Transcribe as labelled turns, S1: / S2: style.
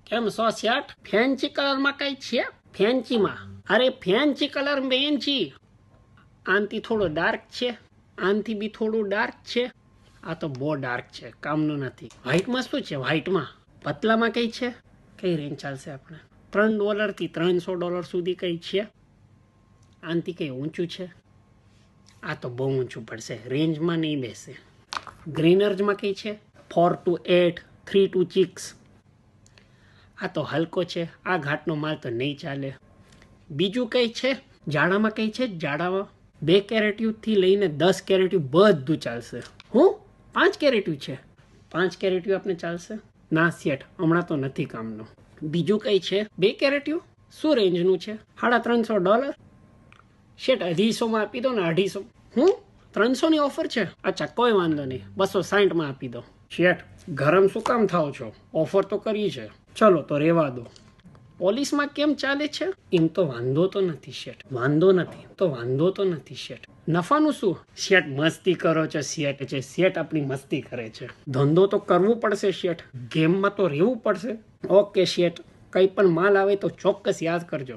S1: કેમ છો શેઠ? ફેન્સી કલરમાં કઈ છે? ફેન્સીમાં? અરે ફેન્સી કલર ફેન્સી. આનથી થોડો ડાર્ક છે, આનથી બી થોડું ડાર્ક છે. આ તો બહુ ડાર્ક છે, કામનું નથી. વ્હાઇટમાં શું છે? વ્હાઇટમાં પતલામાં કઈ છે? કઈ રેન્જ ચાલશે આપણે? $3 થી $300 સુધી કઈ છે? આનથી કઈ ઊંચું છે? આ તો બહુ ઊંચું પડશે, રેન્જમાં નહીં બેસે. ગ્રીનર્સમાં કઈ છે? 4 to 8, 3 to 6. આ તો હલકો છે, આ ઘાટનો માલ તો નહીં ચાલે. બીજું કઈ છે? જાડામાં કઈ છે? જાડામાં 2 કેરેટિવ થી લઈને 10 કેરેટિવ બધું ચાલશે. હું 5 કેરેટિવ છે? 5 કેરેટિવ આપણે ચાલશે? ના શેઠ, હમણાં તો નથી કામનું. બીજું કઈ છે? 2 કેરેટિવ? શું રેન્જનું છે? $350. શેઠ 250 આપી દો ને. 250. હું 300 ની ઓફર છે? અચ્છા કોઈ વાંધો નહીં, 260 માં આપી દો. શેઠ ગરમ શું કામ થાવ છો? ઓફર તો કરી છે. ચલો તો રેવા દો. પોલીસમાં કેમ ચાલે છે? એમ તો વાંધો તો નથી શેઠ. વાંધો નથી તો વાંધો તો નથી શેઠ. નફાનું શું? શેઠ મસ્તી કરો છો શેઠ. છે શેઠ આપણી મસ્તી કરે છે. ધંધો તો કરવું પડશે શેઠ, ગેમમાં તો રહેવું પડશે. ઓકે શેઠ, કંઈ પણ માલ આવે તો ચોક્કસ યાદ કરજો.